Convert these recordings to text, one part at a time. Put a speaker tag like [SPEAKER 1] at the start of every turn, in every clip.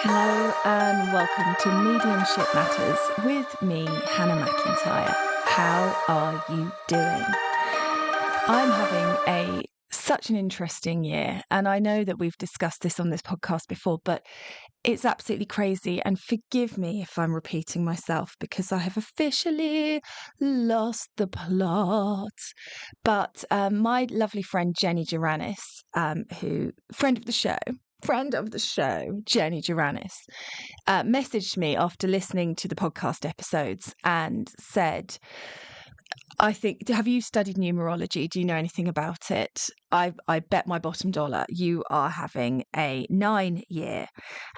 [SPEAKER 1] Hello and welcome to Mediumship Matters with me, Hannah McIntyre. How are you doing? I'm having such an interesting year, and I know that we've discussed this on this podcast before, but it's absolutely crazy. And forgive me if I'm repeating myself because I have officially lost the plot. But my lovely friend Jenny Duranis, who friend of the show, Jenny Duranis, messaged me after listening to the podcast episodes and said, have you studied numerology? Do you know anything about it? I bet my bottom dollar you are having a 9 year.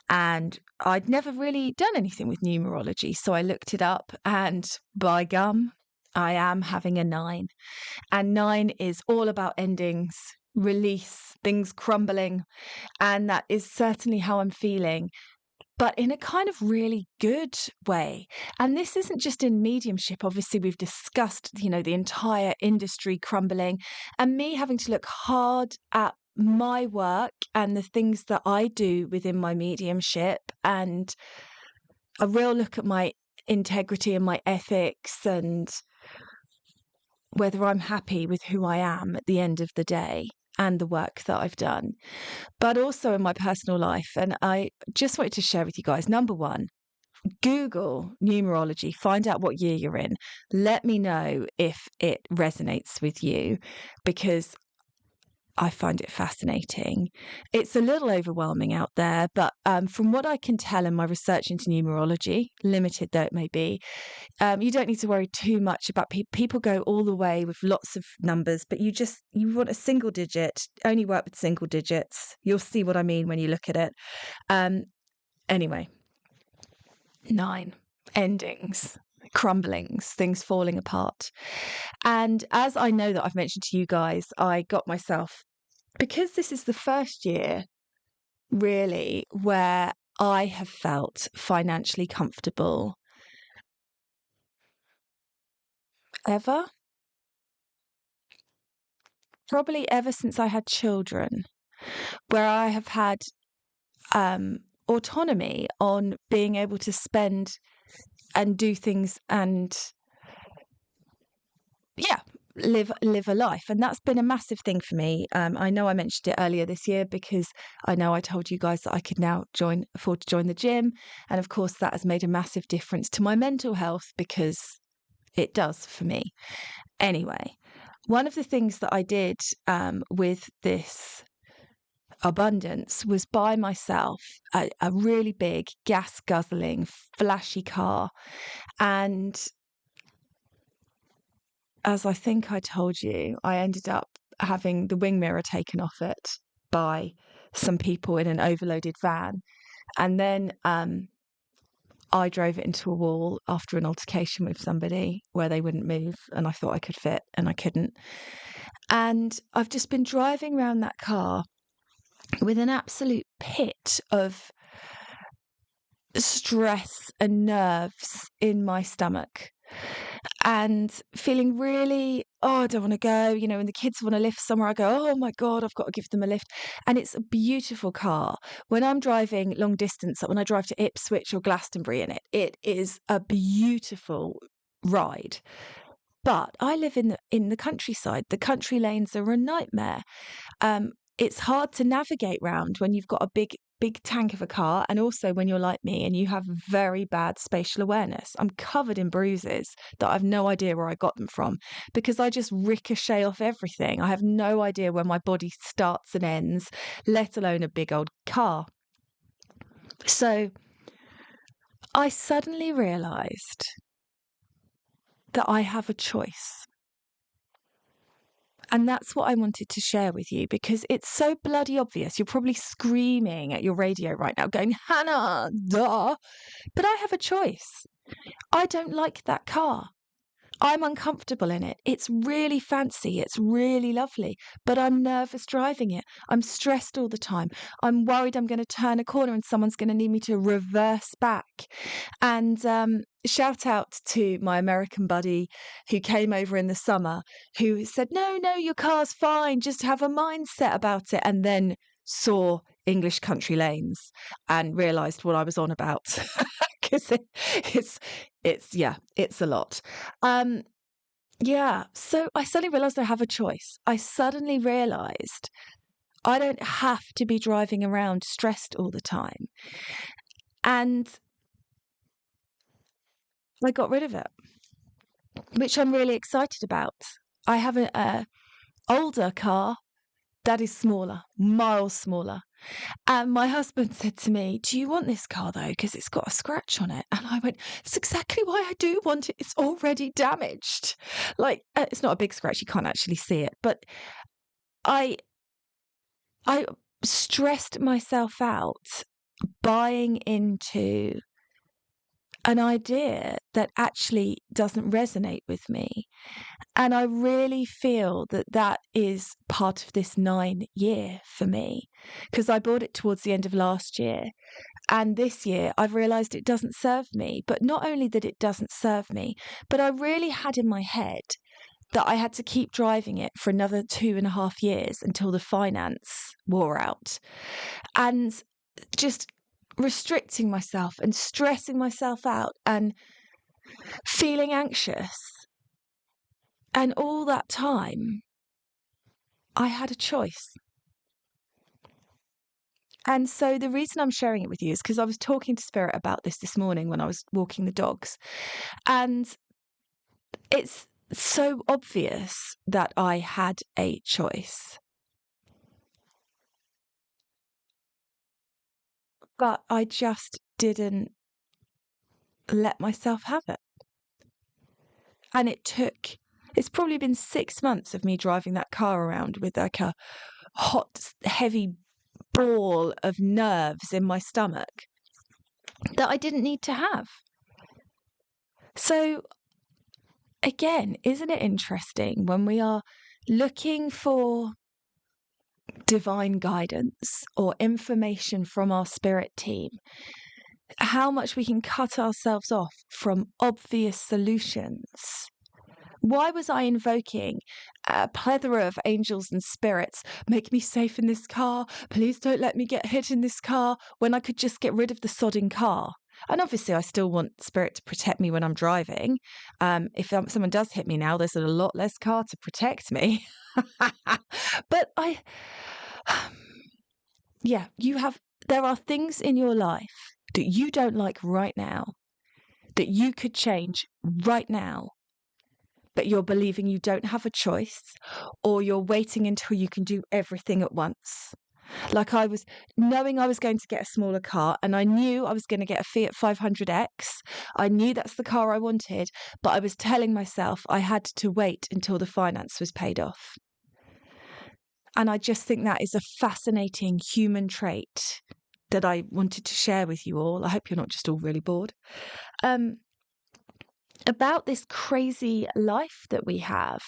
[SPEAKER 1] And I'd never really done anything with numerology. So I looked it up, and by gum, I am having a 9. And 9 is all about endings, release, things crumbling. And that is certainly how I'm feeling, but in a kind of really good way. And this isn't just in mediumship. Obviously, we've discussed, the entire industry crumbling and me having to look hard at my work and the things that I do within my mediumship, and a real look at my integrity and my ethics and whether I'm happy with who I am at the end of the day and the work that I've done, but also in my personal life. And I just wanted to share with you guys, number one, Google numerology, find out what year you're in. Let me know if it resonates with you, because I find it fascinating. It's a little overwhelming out there, but from what I can tell in my research into numerology, limited though it may be, you don't need to worry too much about people go all the way with lots of numbers, but you want a single digit, only work with single digits. You'll see what I mean when you look at it. Anyway, 9 endings, crumblings, things falling apart. And as I know that I've mentioned to you guys, I got myself, because this is the first year really where I have felt financially comfortable ever, probably ever since I had children, where I have had autonomy on being able to spend and do things and live a life. And that's been a massive thing for me. I know I mentioned it earlier this year because I know I told you guys that I could now afford to join the gym, and of course that has made a massive difference to my mental health, because it does for me. Anyway, one of the things that I did with this abundance was buy myself a really big gas guzzling flashy car. And as I think I told you, I ended up having the wing mirror taken off it by some people in an overloaded van. And then I drove it into a wall after an altercation with somebody where they wouldn't move, and I thought I could fit and I couldn't. And I've just been driving around that car with an absolute pit of stress and nerves in my stomach, and feeling really, I don't want to go, when the kids want to lift somewhere, I go, oh my God, I've got to give them a lift. And it's a beautiful car. When I'm driving long distance, like when I drive to Ipswich or Glastonbury in it, it is a beautiful ride. But I live in the countryside. The country lanes are a nightmare. It's hard to navigate round when you've got a big tank of a car, and also when you're like me and you have very bad spatial awareness. I'm covered in bruises that I've no idea where I got them from, because I just ricochet off everything. I have no idea where my body starts and ends, let alone a big old car. So I suddenly realised that I have a choice. And that's what I wanted to share with you, because it's so bloody obvious. You're probably screaming at your radio right now going, Hannah, duh. But I have a choice. I don't like that car. I'm uncomfortable in it. It's really fancy. It's really lovely, but I'm nervous driving it. I'm stressed all the time. I'm worried I'm going to turn a corner and someone's going to need me to reverse back. And shout out to my American buddy who came over in the summer, who said, no, your car's fine. Just have a mindset about it. And then saw English country lanes and realised what I was on about because it's a lot. Yeah, so I suddenly realised I have a choice. I suddenly realised I don't have to be driving around stressed all the time, and I got rid of it, which I'm really excited about. I have a older car that is smaller, miles smaller. And my husband said to me, "Do you want this car though? Because it's got a scratch on it." And I went, "It's exactly why I do want it. It's already damaged. Like, it's not a big scratch. You can't actually see it. But I, I stressed myself out buying into an idea that actually doesn't resonate with me. And I really feel that that is part of this 9 year for me, because I bought it towards the end of last year. And this year, I've realised it doesn't serve me. But not only that it doesn't serve me, but I really had in my head that I had to keep driving it for another 2.5 years until the finance wore out. And just restricting myself and stressing myself out and feeling anxious. And all that time, I had a choice. And so the reason I'm sharing it with you is because I was talking to Spirit about this morning when I was walking the dogs. And it's so obvious that I had a choice. But I just didn't let myself have it. And it's probably been 6 months of me driving that car around with like a hot, heavy ball of nerves in my stomach that I didn't need to have. So, again, isn't it interesting when we are looking for divine guidance or information from our spirit team, how much we can cut ourselves off from obvious solutions? Why was I invoking a plethora of angels and spirits? Make me safe in this car. Please don't let me get hit in this car, when I could just get rid of the sodding car. And obviously, I still want spirit to protect me when I'm driving. If someone does hit me now, there's a lot less car to protect me. But yeah, there are things in your life that you don't like right now that you could change right now, but you're believing you don't have a choice, or you're waiting until you can do everything at once. Like I was knowing I was going to get a smaller car, and I knew I was going to get a Fiat 500X. I knew that's the car I wanted, but I was telling myself I had to wait until the finance was paid off. And I just think that is a fascinating human trait that I wanted to share with you all. I hope you're not just all really bored. About this crazy life that we have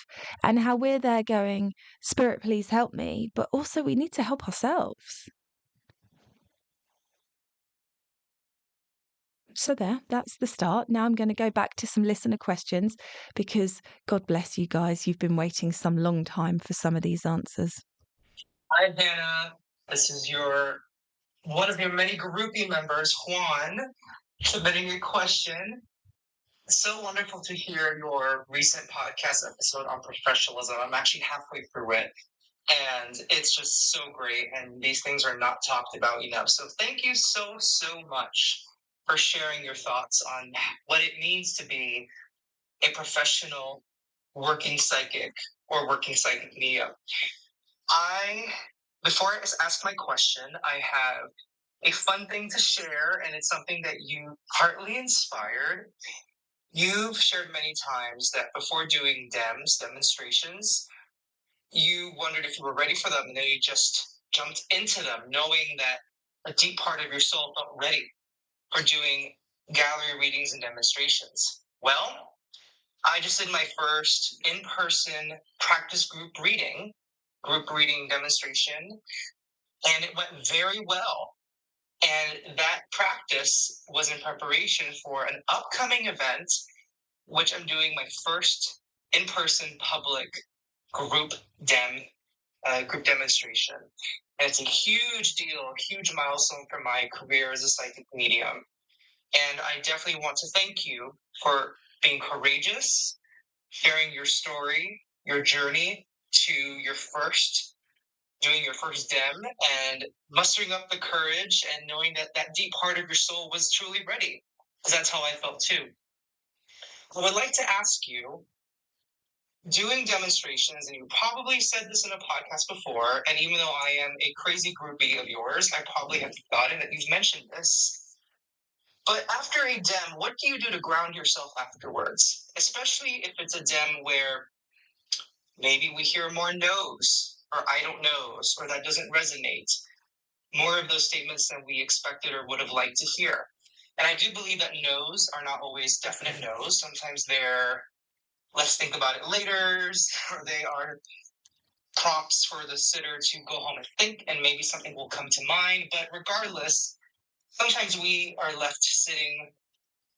[SPEAKER 1] and how we're there going, Spirit, please help me. But also we need to help ourselves. So that's the start. Now I'm going to go back to some listener questions because God bless you guys. You've been waiting some long time for some of these answers.
[SPEAKER 2] Hi, Hannah. This is one of your many groupie members, Juan, submitting a question. So wonderful to hear your recent podcast episode on professionalism. I'm actually halfway through it, and it's just so great. And these things are not talked about enough. So thank you so much for sharing your thoughts on what it means to be a professional working psychic or working psychic medium. Before I ask my question, I have a fun thing to share, and it's something that you partly inspired. You've shared many times that before doing demonstrations, you wondered if you were ready for them, and then you just jumped into them, knowing that a deep part of your soul felt ready for doing gallery readings and demonstrations. Well, I just did my first in-person practice group reading demonstration, and it went very well. And that practice was in preparation for an upcoming event, which I'm doing my first in-person public group demonstration. And it's a huge deal, a huge milestone for my career as a psychic medium. And I definitely want to thank you for being courageous, sharing your story, your journey to doing your first dem, and mustering up the courage and knowing that that deep part of your soul was truly ready. Because that's how I felt too. I would like to ask you, doing demonstrations, and you probably said this in a podcast before, and even though I am a crazy groupie of yours, I probably have forgotten that you've mentioned this. But after a dem, what do you do to ground yourself afterwards? Especially if it's a dem where maybe we hear more no's, or I don't knows, or that doesn't resonate. More of those statements than we expected or would have liked to hear. And I do believe that no's are not always definite no's. Sometimes they're let's think about it later, or they are prompts for the sitter to go home and think, and maybe something will come to mind. But regardless, sometimes we are left sitting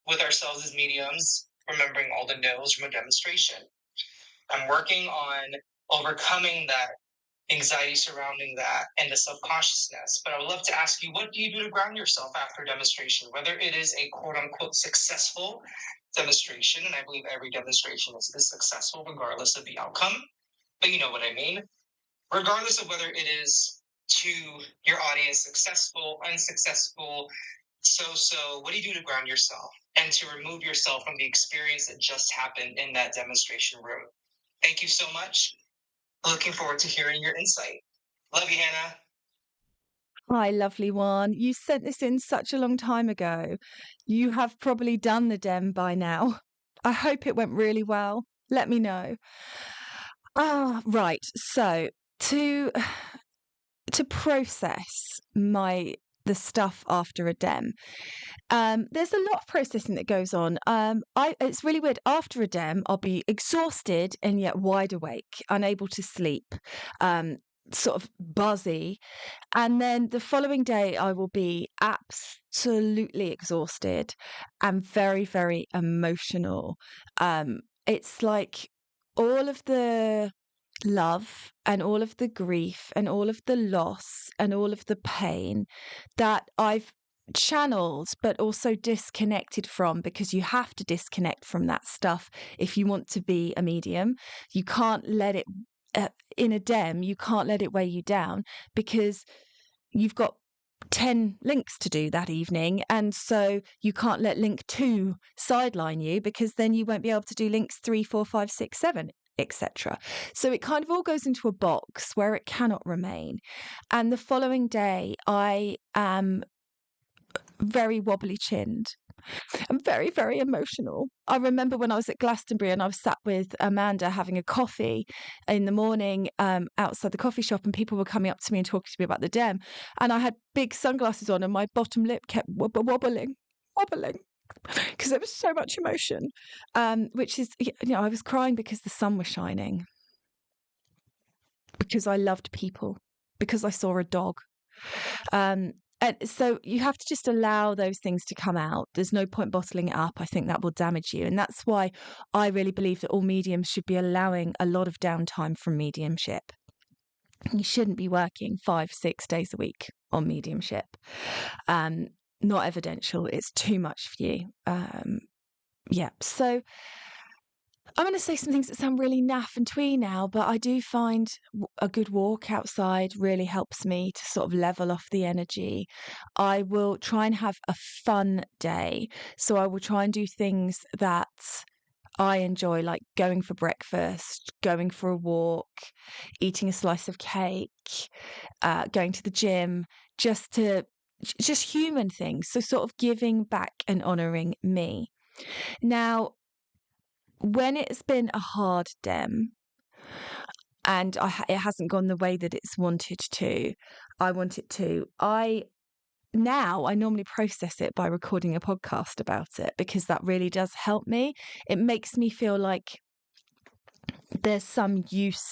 [SPEAKER 2] with ourselves as mediums, remembering all the no's from a demonstration. I'm working on overcoming that anxiety surrounding that and the subconsciousness. But I would love to ask you, what do you do to ground yourself after demonstration? Whether it is a quote unquote successful demonstration, and I believe every demonstration is successful regardless of the outcome, but you know what I mean. Regardless of whether it is to your audience successful, unsuccessful, so, what do you do to ground yourself and to remove yourself from the experience that just happened in that demonstration room? Thank you so much. Looking forward to hearing your insight. Love you, Hannah.
[SPEAKER 1] Hi, lovely one. You sent this in such a long time ago. You have probably done the dem by now. I hope it went really well. Let me know. Right. So to process the stuff after a dem, there's a lot of processing that goes on. It's really weird. After a dem, I'll be exhausted and yet wide awake, unable to sleep, sort of buzzy. And then the following day, I will be absolutely exhausted and very, very emotional. It's like all of the love and all of the grief and all of the loss and all of the pain that I've channeled but also disconnected from, because you have to disconnect from that stuff if you want to be a medium. You can't let it in a dem, you can't let it weigh you down, because you've got 10 links to do that evening. And so you can't let link 2 sideline you, because then you won't be able to do links 3, 4, 5, 6, 7, etc. So it kind of all goes into a box where it cannot remain. And the following day, I am very wobbly chinned. I'm very, very emotional. I remember when I was at Glastonbury and I was sat with Amanda having a coffee in the morning outside the coffee shop, and people were coming up to me and talking to me about the dem. And I had big sunglasses on and my bottom lip kept wobbling, because there was so much emotion, which is, I was crying because the sun was shining, because I loved people, because I saw a dog. And so you have to just allow those things to come out. There's no point bottling it up. I think that will damage you. And that's why I really believe that all mediums should be allowing a lot of downtime from mediumship. You shouldn't be working 5, 6 days a week on mediumship. Not evidential. It's too much for you. Yeah. So I'm going to say some things that sound really naff and twee now, but I do find a good walk outside really helps me to sort of level off the energy. I will try and have a fun day. So I will try and do things that I enjoy, like going for breakfast, going for a walk, eating a slice of cake, going to the gym, just human things. So sort of giving back and honouring me. Now, when it's been a hard dem and it hasn't gone the way that it's wanted to, I want it to, I normally process it by recording a podcast about it, because that really does help me. It makes me feel like there's some use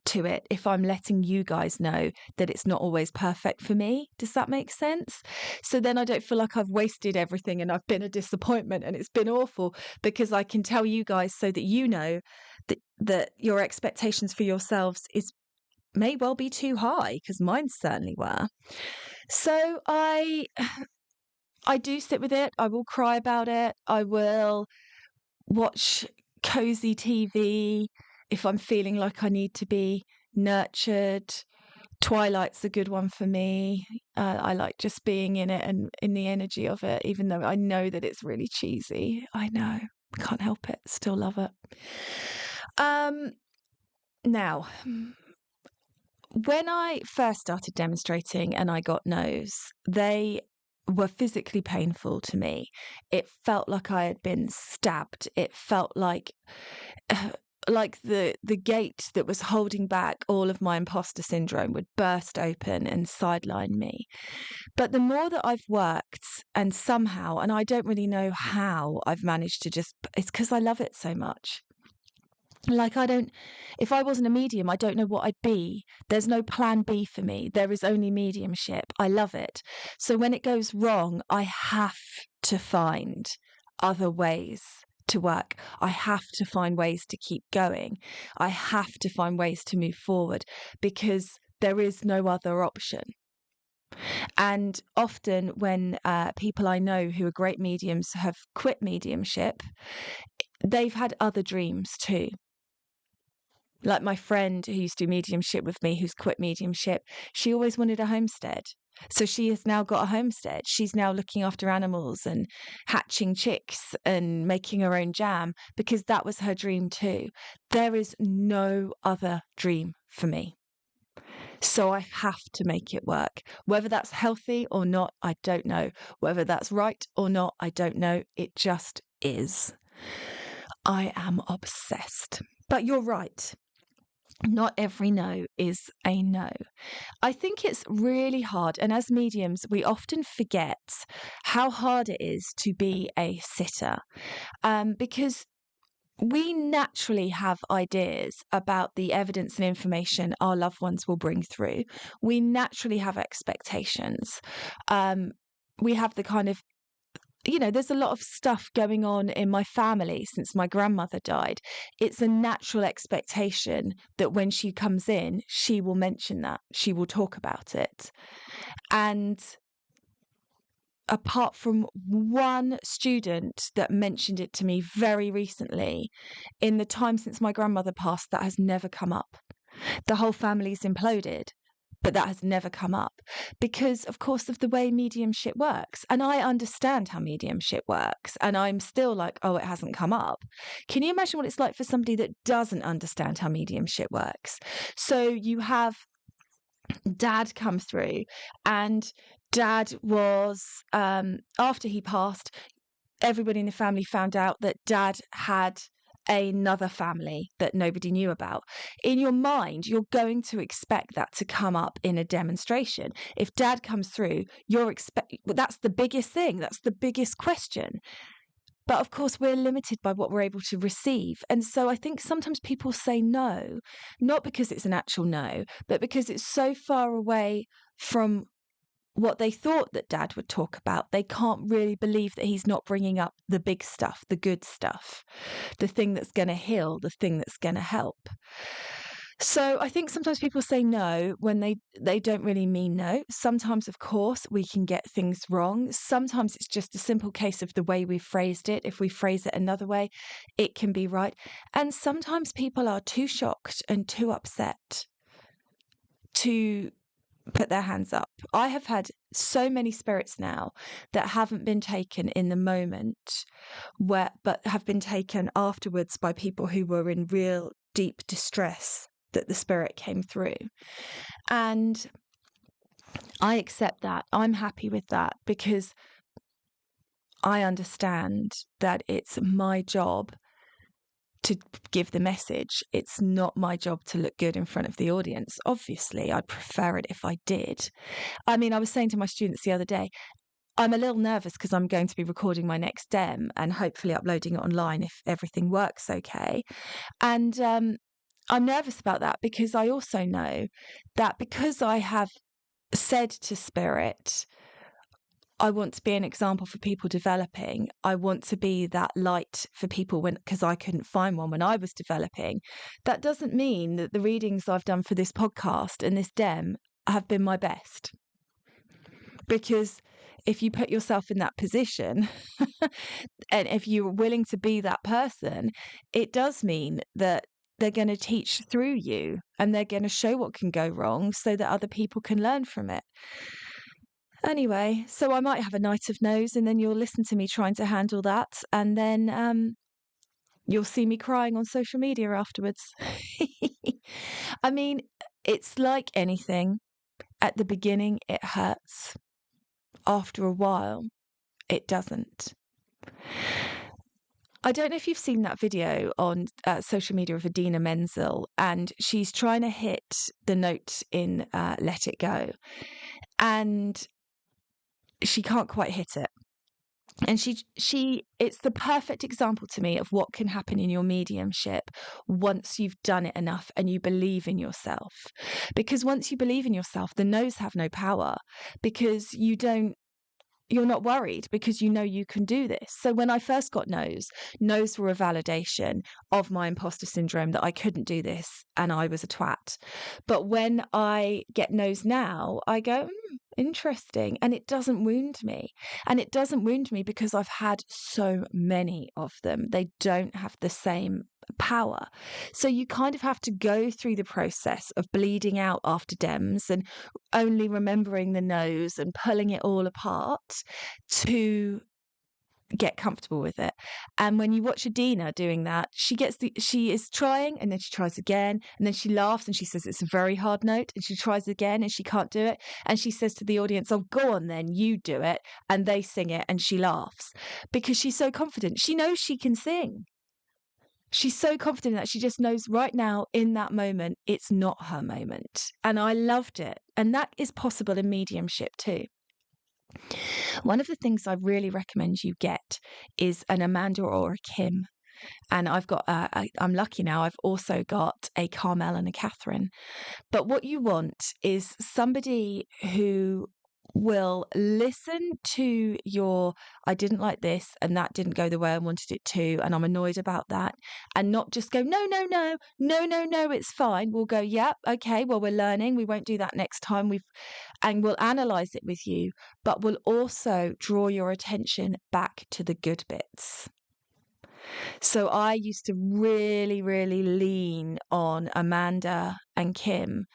[SPEAKER 1] to it if I'm letting you guys know that it's not always perfect for me. Does that make sense? So then I don't feel like I've wasted everything and I've been a disappointment and it's been awful, because I can tell you guys so that you know that your expectations for yourselves is may well be too high, because mine certainly were. So I do sit with it. I will cry about it. I will watch cozy TV if I'm feeling like I need to be nurtured. Twilight's a good one for me. I like just being in it and in the energy of it, even though I know that it's really cheesy. I know. Can't help it. Still love it. Now, when I first started demonstrating and I got no's, they were physically painful to me. It felt like I had been stabbed. It felt like the gate that was holding back all of my imposter syndrome would burst open and sideline me. But the more that I've worked, and somehow, and I don't really know how I've managed to it's because I love it so much. Like, if I wasn't a medium, I don't know what I'd be. There's no plan B for me. There is only mediumship. I love it. So when it goes wrong, I have to find other ways to work. I have to find ways to keep going. I have to find ways to move forward, because there is no other option. And often when people I know who are great mediums have quit mediumship, they've had other dreams too. Like my friend who used to do mediumship with me, who's quit mediumship, she always wanted a homestead. So she has now got a homestead. She's now looking after animals and hatching chicks and making her own jam, because that was her dream too. There is no other dream for me. So I have to make it work. Whether that's healthy or not, I don't know. Whether that's right or not, I don't know. It just is. I am obsessed. But you're right. Not every no is a no. I think it's really hard. And as mediums, we often forget how hard it is to be a sitter, because we naturally have ideas about the evidence and information our loved ones will bring through. We naturally have expectations. We have the kind of, there's a lot of stuff going on in my family since my grandmother died. It's a natural expectation that when she comes in, she will mention that, she will talk about it. And apart from one student that mentioned it to me very recently, in the time since my grandmother passed, that has never come up. The whole family's imploded, but that has never come up because, of course, of the way mediumship works. And I understand how mediumship works, and I'm still like, oh, it hasn't come up. Can you imagine what it's like for somebody that doesn't understand how mediumship works? So you have Dad come through, and Dad was, after he passed, everybody in the family found out that Dad had another family that nobody knew about. In your mind, you're going to expect that to come up in a demonstration. If Dad comes through, that's the biggest thing. That's the biggest question. But of course, we're limited by what we're able to receive. And so I think sometimes people say no, not because it's an actual no, but because it's so far away from what they thought that Dad would talk about. They can't really believe that he's not bringing up the big stuff, the good stuff, the thing that's going to heal, the thing that's going to help. So I think sometimes people say no when they don't really mean no. Sometimes, of course, we can get things wrong. Sometimes it's just a simple case of the way we phrased it. If we phrase it another way, it can be right. And sometimes people are too shocked and too upset to put their hands up. I have had so many spirits now that haven't been taken in the moment, but have been taken afterwards by people who were in real deep distress that the spirit came through. And I accept that. I'm happy with that, because I understand that it's my job to give the message. It's not my job to look good in front of the audience. Obviously, I'd prefer it if I did. I mean, I was saying to my students the other day, I'm a little nervous because I'm going to be recording my next dem and hopefully uploading it online if everything works okay. And I'm nervous about that because I also know that because I have said to Spirit, I want to be an example for people developing. I want to be that light for people because I couldn't find one when I was developing. That doesn't mean that the readings I've done for this podcast and this dem have been my best. Because if you put yourself in that position and if you're willing to be that person, it does mean that they're going to teach through you and they're going to show what can go wrong so that other people can learn from it. Anyway, so I might have a night of no's and then you'll listen to me trying to handle that. And then you'll see me crying on social media afterwards. I mean, it's like anything. At the beginning, it hurts. After a while, it doesn't. I don't know if you've seen that video on social media of Adina Menzel, and she's trying to hit the note in Let It Go. And she can't quite hit it. And it's the perfect example to me of what can happen in your mediumship once you've done it enough and you believe in yourself. Because once you believe in yourself, the no's have no power because you're not worried because you know you can do this. So when I first got no's were a validation of my imposter syndrome that I couldn't do this and I was a twat. But when I get no's now, I go, interesting. And it doesn't wound me. And it doesn't wound me because I've had so many of them. They don't have the same power. So you kind of have to go through the process of bleeding out after dems and only remembering the no's and pulling it all apart to get comfortable with it. And when you watch Adina doing that, she is trying and then she tries again and then she laughs and she says it's a very hard note and she tries again and she can't do it and she says to the audience, oh, go on then, you do it, and they sing it and she laughs because she's so confident. She knows she can sing. She's so confident that she just knows right now in that moment, it's not her moment. And I loved it. And that is possible in mediumship too. One of the things I really recommend you get is an Amanda or a Kim. And I'm lucky now, I've also got a Carmel and a Catherine. But what you want is somebody who will listen to your, I didn't like this and that didn't go the way I wanted it to, and I'm annoyed about that, and not just go, no, it's fine. We'll go, yep, okay, well, we're learning. We won't do that next time. And we'll analyze it with you, but we'll also draw your attention back to the good bits. So I used to really, really lean on Amanda and Kim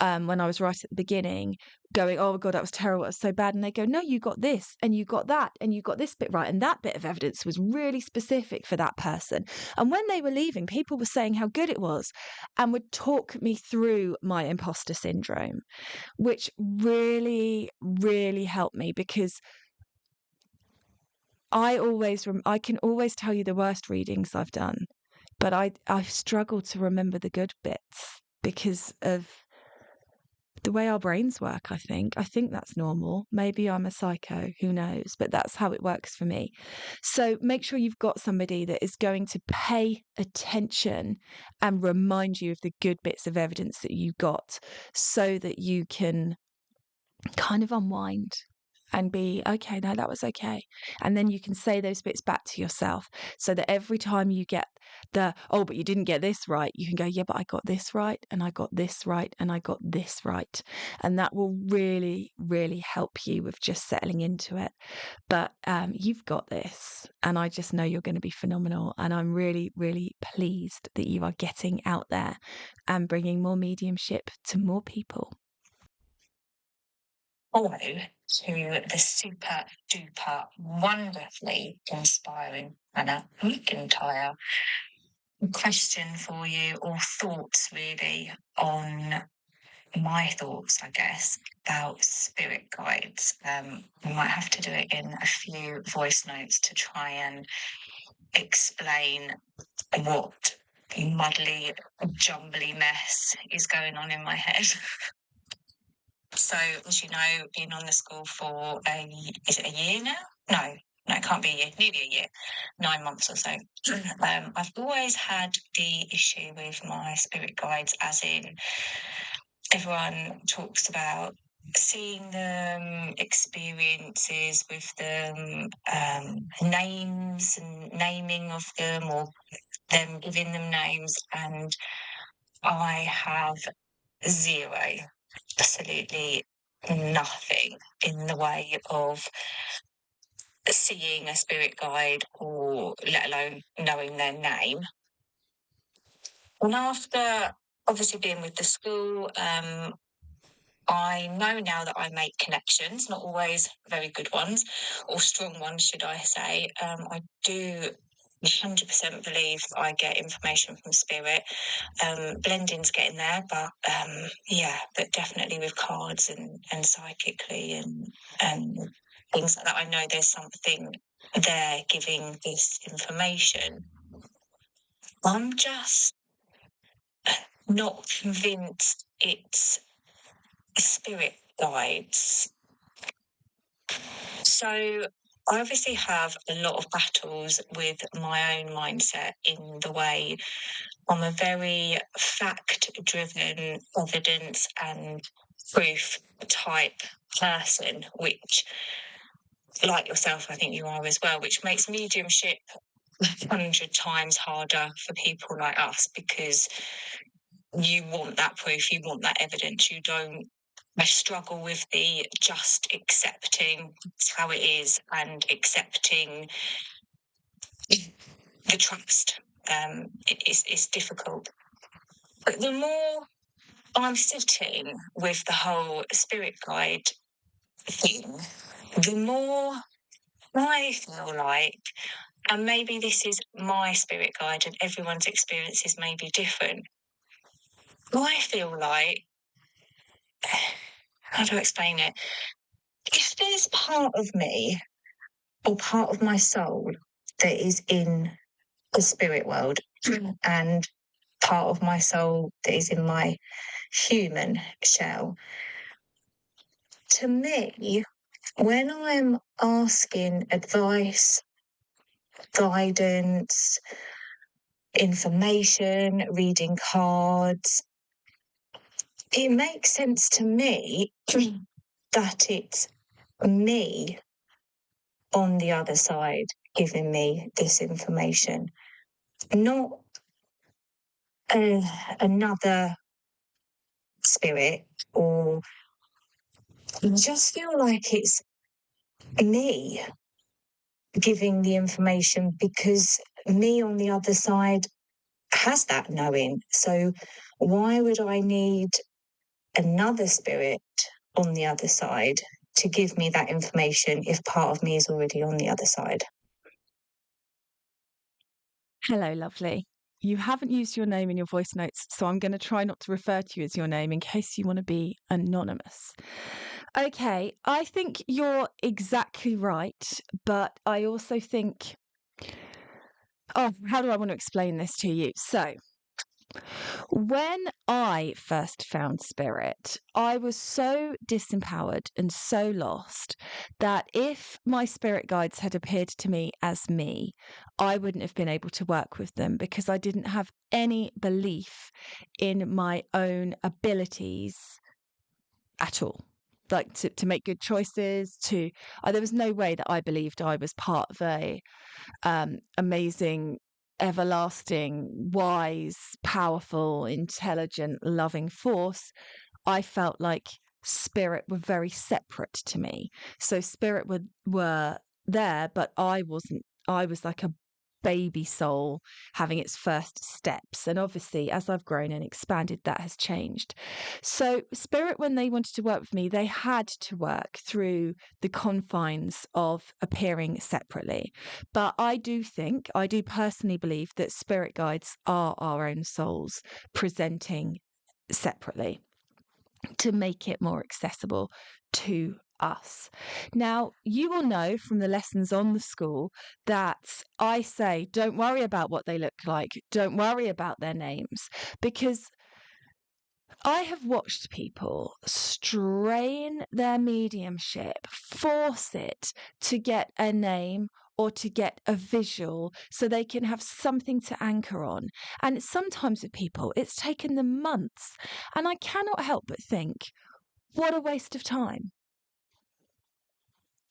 [SPEAKER 1] when I was right at the beginning, going, oh God, that was terrible, it was so bad. And they go, no, you got this and you got that and you got this bit right. And that bit of evidence was really specific for that person. And when they were leaving, people were saying how good it was and would talk me through my imposter syndrome, which really, really helped me because I can always tell you the worst readings I've done, but I've struggled to remember the good bits because of the way our brains work, I think. I think that's normal. Maybe I'm a psycho, who knows? But that's how it works for me. So make sure you've got somebody that is going to pay attention and remind you of the good bits of evidence that you got so that you can kind of unwind and be, okay, no, that was okay. And then you can say those bits back to yourself so that every time you get oh, but you didn't get this right, you can go, yeah, but I got this right and I got this right and I got this right. And that will really, really help you with just settling into it. But you've got this. And I just know you're going to be phenomenal. And I'm really, really pleased that you are getting out there and bringing more mediumship to more people.
[SPEAKER 2] Hello to the super duper wonderfully inspiring Hannah McIntyre. Question for you, or thoughts really, on my thoughts, I guess, about spirit guides. We might have to do it in a few voice notes to try and explain what muddly, jumbly mess is going on in my head. So, as you know, been on the school for is it a year now? No, it can't be a year, nearly a year, 9 months or so. I've always had the issue with my spirit guides, as in everyone talks about seeing them, experiences with them, names and naming of them, or them giving them names, and I have zero, absolutely nothing in the way of seeing a spirit guide, or let alone knowing their name. And after obviously being with the school, I know now that I make connections, not always very good ones, or strong ones, should I say. I do 100% believe that I get information from spirit. Blending's getting there, but but definitely with cards and psychically and things like that, I know there's something there giving this information. I'm just not convinced it's spirit guides. So I obviously have a lot of battles with my own mindset, in the way I'm a very fact-driven, evidence and proof type person, which, like yourself, I think you are as well, which makes mediumship 100 times harder for people like us, because you want that proof, you want that evidence. You don't. I struggle with the just accepting how it is and accepting the trust. It's difficult. But the more I'm sitting with the whole spirit guide thing, the more I feel like, and maybe this is my spirit guide and everyone's experiences may be different, I feel like, how do I explain it? If there's part of me or part of my soul that is in the spirit world, and part of my soul that is in my human shell, to me, when I'm asking advice, guidance, information, reading cards, it makes sense to me that it's me on the other side giving me this information, not another spirit, or I just feel like it's me giving the information, because me on the other side has that knowing. So why would I need another spirit on the other side to give me that information if part of me is already on the other side?
[SPEAKER 1] Hello, lovely. You haven't used your name in your voice notes, so I'm going to try not to refer to you as your name in case you want to be anonymous. Okay, I think you're exactly right, but I also think, how do I want to explain this to you? So, when I first found spirit, I was so disempowered and so lost that if my spirit guides had appeared to me as me, I wouldn't have been able to work with them, because I didn't have any belief in my own abilities at all. Like to make good choices, there was no way that I believed I was part of a amazing, everlasting, wise, powerful, intelligent, loving force. I felt like spirit were very separate to me. So spirit were there, but I wasn't. I was like a baby soul having its first steps. And obviously, as I've grown and expanded, that has changed. So spirit, when they wanted to work with me, they had to work through the confines of appearing separately. But I do personally believe that spirit guides are our own souls presenting separately to make it more accessible to us. Now, you will know from the lessons on the school that I say, don't worry about what they look like, don't worry about their names, because I have watched people strain their mediumship, force it to get a name or to get a visual so they can have something to anchor on. And sometimes with people, it's taken them months. And I cannot help but think, What a waste of time.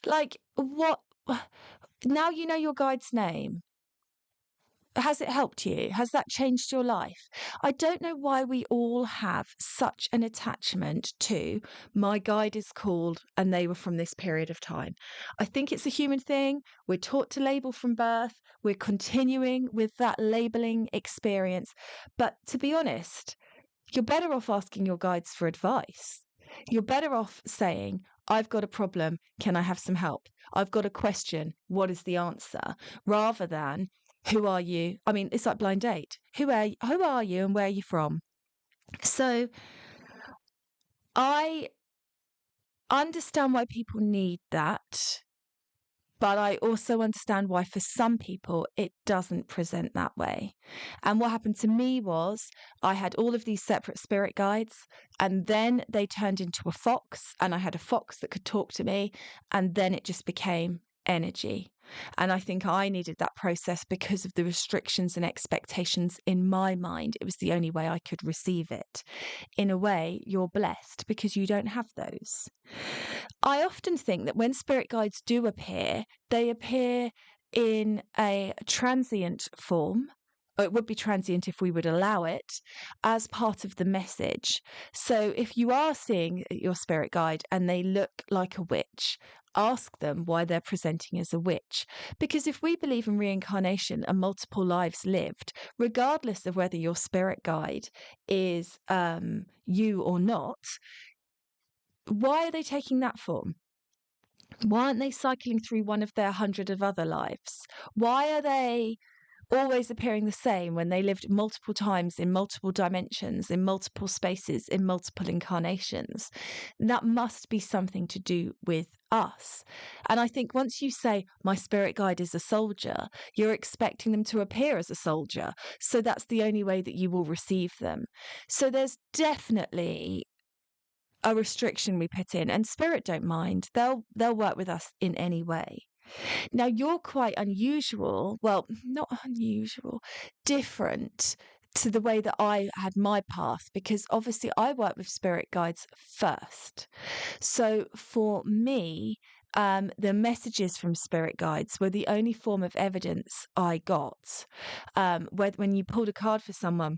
[SPEAKER 1] Like, what? Now you know your guide's name. Has it helped you? Has that changed your life? I don't know why we all have such an attachment to my guide is called and they were from this period of time. I think it's a human thing. We're taught to label from birth. We're continuing with that labeling experience. But to be honest, you're better off asking your guides for advice. You're better off saying, I've got a problem. Can I have some help? I've got a question. What is the answer? Rather than, who are you? I mean, it's like blind date. Who are you and where are you from? So I understand why people need that. But I also understand why for some people it doesn't present that way. And what happened to me was I had all of these separate spirit guides, and then they turned into a fox, and I had a fox that could talk to me, and then it just became energy. And I think I needed that process because of the restrictions and expectations in my mind. It was the only way I could receive it. In a way, you're blessed because you don't have those. I often think that when spirit guides do appear, they appear in a transient form. Or it would be transient if we would allow it as part of the message. So if you are seeing your spirit guide and they look like a witch, ask them why they're presenting as a witch. Because if we believe in reincarnation and multiple lives lived, regardless of whether your spirit guide is you or not, why are they taking that form? Why aren't they cycling through one of their 100 of other lives? Why are they always appearing the same when they lived multiple times in multiple dimensions, in multiple spaces, in multiple incarnations? That must be something to do with us. And I think once you say, my spirit guide is a soldier, you're expecting them to appear as a soldier. So that's the only way that you will receive them. So there's definitely a restriction we put in, and spirit don't mind. They'll work with us in any way. Now you're quite unusual, well, not unusual, different to the way that I had my path, because obviously I work with spirit guides first. So for me, the messages from spirit guides were the only form of evidence I got. When you pulled a card for someone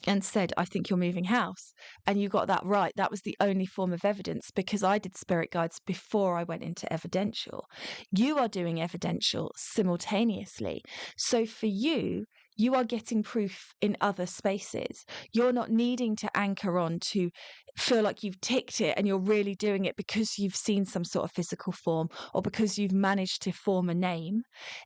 [SPEAKER 1] and said, I think you're moving house, and you got that right, that was the only form of evidence, because I did spirit guides before I went into evidential. You are doing evidential simultaneously. So for you, you are getting proof in other spaces. You're not needing to anchor on to feel like you've ticked it and you're really doing it because you've seen some sort of physical form or because you've managed to form a name.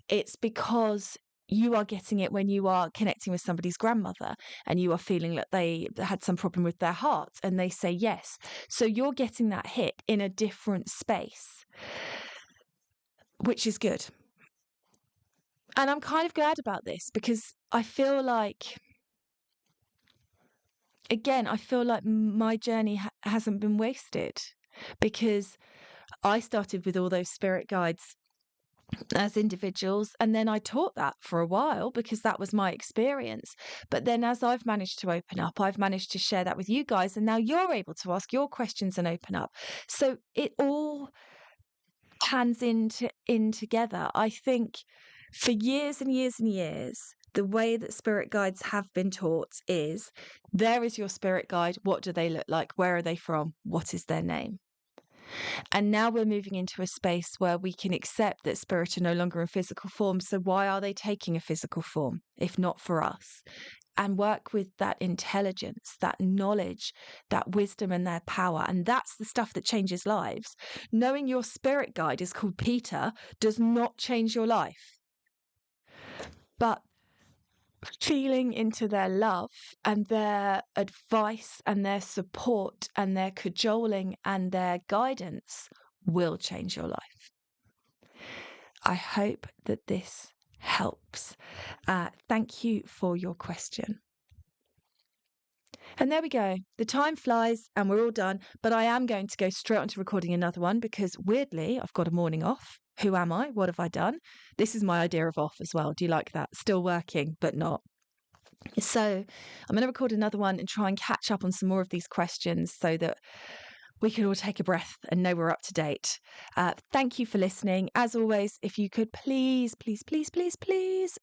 [SPEAKER 1] It's because you are getting it when you are connecting with somebody's grandmother and you are feeling that they had some problem with their heart and they say yes. So you're getting that hit in a different space, which is good. And I'm kind of glad about this because I feel like, again, I feel like my journey hasn't been wasted, because I started with all those spirit guides as individuals, and then I taught that for a while because that was my experience. But then as I've managed to open up, I've managed to share that with you guys, and now you're able to ask your questions and open up. So it all hands in together. I think for years and years and years, the way that spirit guides have been taught is, there is your spirit guide. What do they look like? Where are they from? What is their name? And now we're moving into a space where we can accept that spirit are no longer in physical form. So why are they taking a physical form if not for us? And work with that intelligence, that knowledge, that wisdom and their power. And that's the stuff that changes lives. Knowing your spirit guide is called Peter does not change your life. But feeling into their love and their advice and their support and their cajoling and their guidance will change your life. I hope that this helps. Thank you for your question. And there we go. The time flies and we're all done, but I am going to go straight on to recording another one because weirdly, I've got a morning off. Who am I? What have I done? This is my idea of off as well. Do you like that? Still working, but not. So I'm going to record another one and try and catch up on some more of these questions so that we could all take a breath and know we're up to date. Thank you for listening. As always, if you could please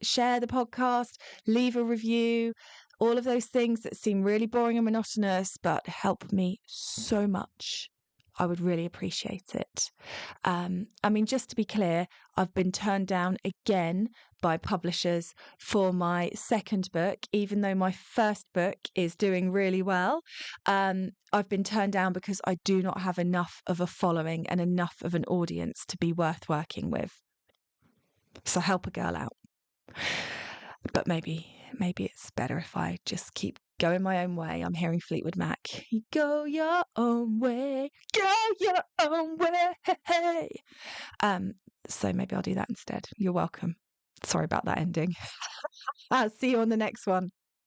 [SPEAKER 1] share the podcast, leave a review, all of those things that seem really boring and monotonous, but help me so much. I would really appreciate it. I mean, just to be clear, I've been turned down again by publishers for my second book, even though my first book is doing really well. I've been turned down because I do not have enough of a following and enough of an audience to be worth working with. So help a girl out. But maybe it's better if I just keep going my own way. I'm hearing Fleetwood Mac. You go your own way, go your own way. Hey. So maybe I'll do that instead. You're welcome. Sorry about that ending. I'll see you on the next one.